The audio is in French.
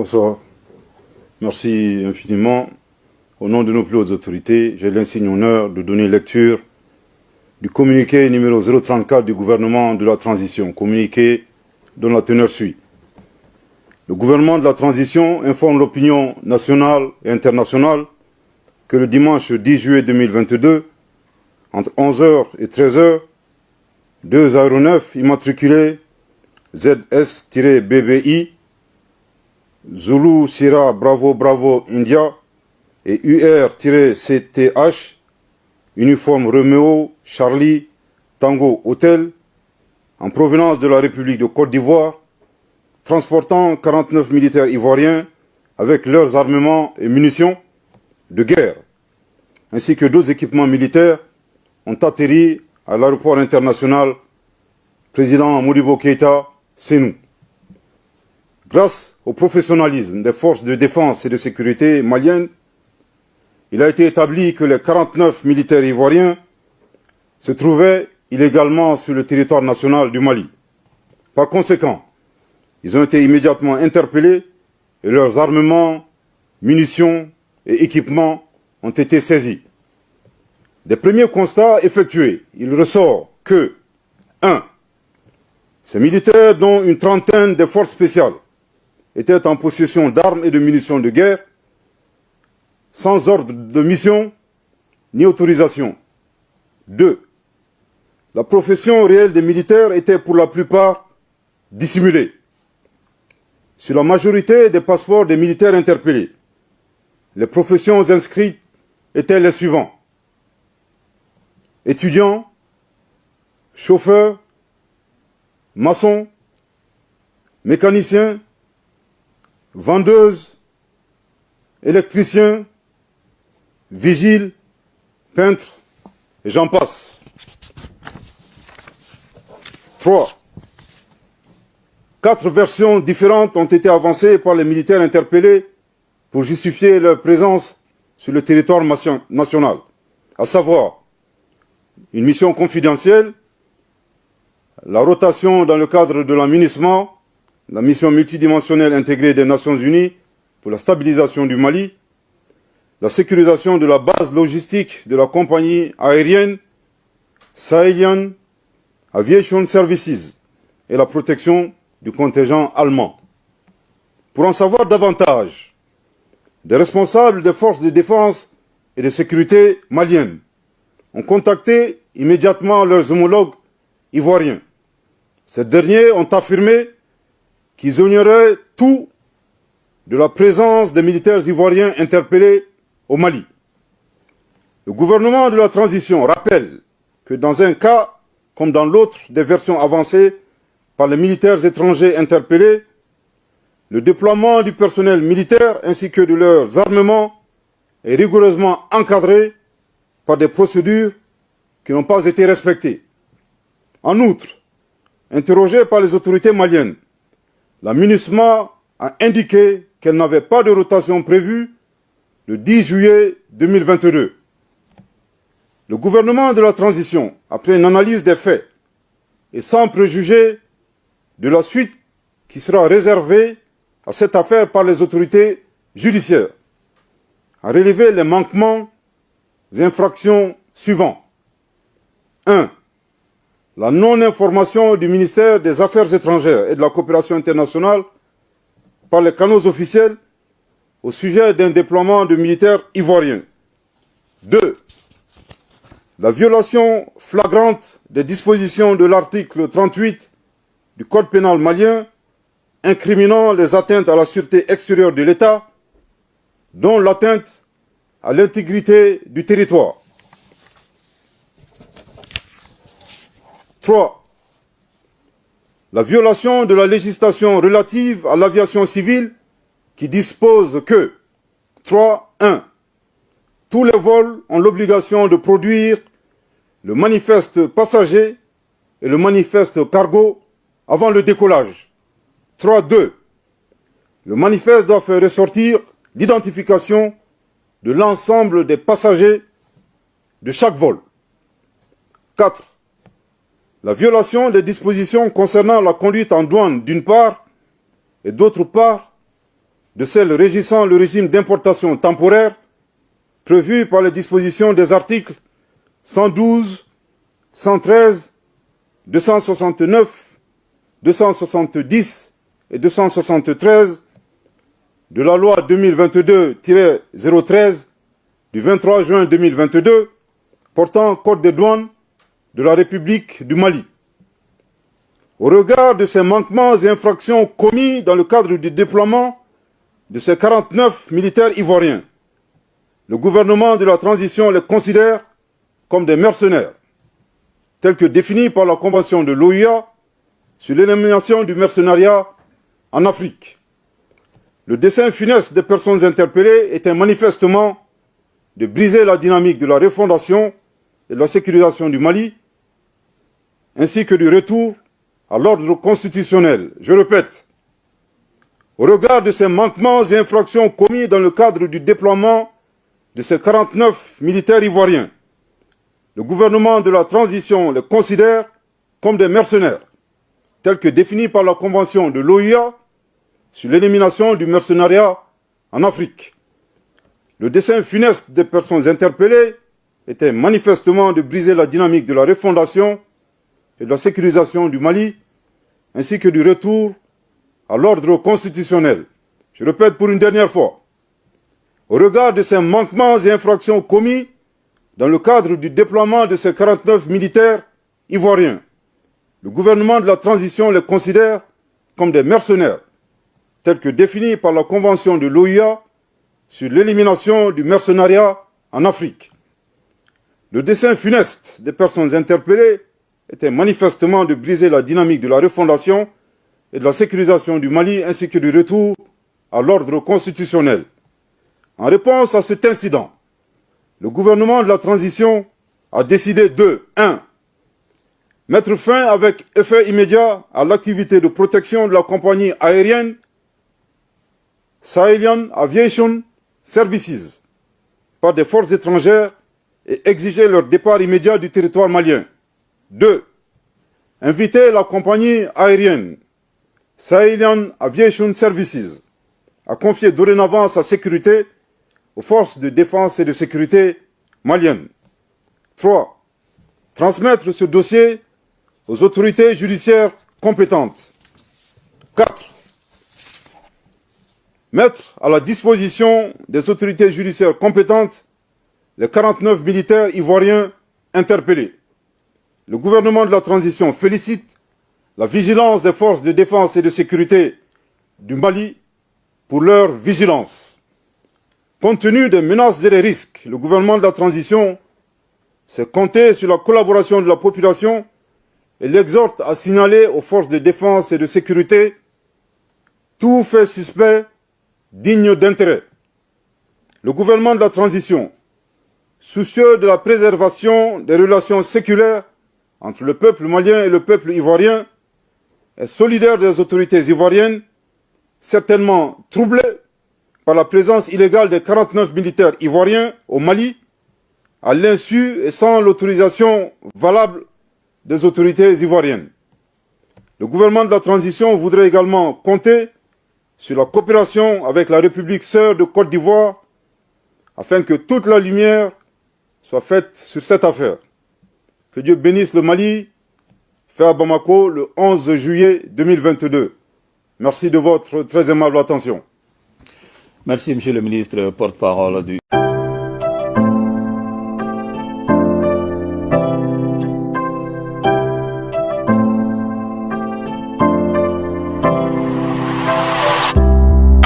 Bonsoir. Merci infiniment. Au nom de nos plus hautes autorités, j'ai l'insigne honneur de donner lecture du communiqué numéro 034 du gouvernement de la transition, communiqué dont la teneur suit. Le gouvernement de la transition informe l'opinion nationale et internationale que le dimanche 10 juillet 2022, entre 11h et 13h, deux aéronefs immatriculés ZS-BBI, Zulu Sierra Bravo Bravo India et UR-CTH, uniforme Romeo Charlie Tango Hotel, en provenance de la République de Côte d'Ivoire, transportant 49 militaires ivoiriens avec leurs armements et munitions de guerre, ainsi que d'autres équipements militaires, ont atterri à l'aéroport international président Modibo Keïta, Sénou. Grâce au professionnalisme des forces de défense et de sécurité maliennes, il a été établi que les 49 militaires ivoiriens se trouvaient illégalement sur le territoire national du Mali. Par conséquent, ils ont été immédiatement interpellés et leurs armements, munitions et équipements ont été saisis. Des premiers constats effectués, il ressort que 1. Ces militaires, dont une trentaine de forces spéciales, étaient en possession d'armes et de munitions de guerre, sans ordre de mission ni autorisation. 2. La profession réelle des militaires était pour la plupart dissimulée. Sur la majorité des passeports des militaires interpellés, les professions inscrites étaient les suivants: étudiants, chauffeurs, maçons, mécaniciens, vendeuses, électriciens, vigiles, peintres, et j'en passe. 3. 4 versions différentes ont été avancées par les militaires interpellés pour justifier leur présence sur le territoire national, à savoir une mission confidentielle, la rotation dans le cadre de la MINUSMA, la mission multidimensionnelle intégrée des Nations Unies pour la stabilisation du Mali, la sécurisation de la base logistique de la compagnie aérienne Sahélian Aviation Services et la protection du contingent allemand. Pour en savoir davantage, des responsables des forces de défense et de sécurité maliennes ont contacté immédiatement leurs homologues ivoiriens. Ces derniers ont affirmé qu'ils ignoraient tout de la présence des militaires ivoiriens interpellés au Mali. Le gouvernement de la transition rappelle que dans un cas, comme dans l'autre des versions avancées par les militaires étrangers interpellés, le déploiement du personnel militaire ainsi que de leurs armements est rigoureusement encadré par des procédures qui n'ont pas été respectées. En outre, interrogée par les autorités maliennes, la MINUSMA a indiqué qu'elle n'avait pas de rotation prévue le 10 juillet 2022. Le gouvernement de la transition, après une analyse des faits et sans préjuger de la suite qui sera réservée à cette affaire par les autorités judiciaires, a relevé les manquements et infractions suivants. 1. La non-information du ministère des Affaires étrangères et de la coopération internationale par les canaux officiels au sujet d'un déploiement de militaires ivoiriens. 2. La violation flagrante des dispositions de l'article 38 du Code pénal malien incriminant les atteintes à la sûreté extérieure de l'État, dont l'atteinte à l'intégrité du territoire. 3. La violation de la législation relative à l'aviation civile qui dispose que 3.1. Tous les vols ont l'obligation de produire le manifeste passager et le manifeste cargo avant le décollage. 3.2. Le manifeste doit faire ressortir l'identification de l'ensemble des passagers de chaque vol. 4. La violation des dispositions concernant la conduite en douane d'une part et d'autre part de celles régissant le régime d'importation temporaire prévu par les dispositions des articles 112, 113, 269, 270 et 273 de la loi 2022-013 du 23 juin 2022 portant code des douanes de la République du Mali. Au regard de ces manquements et infractions commis dans le cadre du déploiement de ces 49 militaires ivoiriens, le gouvernement de la transition les considère comme des mercenaires, tels que définis par la Convention de l'OUA sur l'élimination du mercenariat en Afrique. Le dessein funeste des personnes interpellées était manifestement de briser la dynamique de la refondation et de la sécurisation du Mali, ainsi que du retour à l'ordre constitutionnel. Je répète, au regard de ces manquements et infractions commis dans le cadre du déploiement de ces 49 militaires ivoiriens, le gouvernement de la transition les considère comme des mercenaires, tels que définis par la Convention de l'OUA sur l'élimination du mercenariat en Afrique. Le dessein funeste des personnes interpellées était manifestement de briser la dynamique de la refondation et de la sécurisation du Mali, ainsi que du retour à l'ordre constitutionnel. Je répète pour une dernière fois, au regard de ces manquements et infractions commis dans le cadre du déploiement de ces 49 militaires ivoiriens, le gouvernement de la transition les considère comme des mercenaires, tels que définis par la Convention de l'OUA sur l'élimination du mercenariat en Afrique. Le dessein funeste des personnes interpellées était manifestement de briser la dynamique de la refondation et de la sécurisation du Mali, ainsi que du retour à l'ordre constitutionnel. En réponse à cet incident, le gouvernement de la transition a décidé de 1. Mettre fin avec effet immédiat à l'activité de protection de la compagnie aérienne Sahelien Aviation Services par des forces étrangères et exiger leur départ immédiat du territoire malien. 2. Inviter la compagnie aérienne Sahelien Aviation Services à confier dorénavant sa sécurité aux forces de défense et de sécurité maliennes. 3. Transmettre ce dossier aux autorités judiciaires compétentes. 4. Mettre à la disposition des autorités judiciaires compétentes les 49 militaires ivoiriens interpellés. Le gouvernement de la transition félicite la vigilance des forces de défense et de sécurité du Mali pour leur vigilance. Compte tenu des menaces et des risques, le gouvernement de la transition s'est compté sur la collaboration de la population et l'exhorte à signaler aux forces de défense et de sécurité tout fait suspect digne d'intérêt. Le gouvernement de la transition, soucieux de la préservation des relations séculaires entre le peuple malien et le peuple ivoirien, est solidaire des autorités ivoiriennes, certainement troublé par la présence illégale des 49 militaires ivoiriens au Mali, à l'insu et sans l'autorisation valable des autorités ivoiriennes. Le gouvernement de la transition voudrait également compter sur la coopération avec la République sœur de Côte d'Ivoire afin que toute la lumière soit faite sur cette affaire. Que Dieu bénisse le Mali, fait à Bamako le 11 juillet 2022. Merci de votre très aimable attention. Merci, Monsieur le ministre, porte-parole du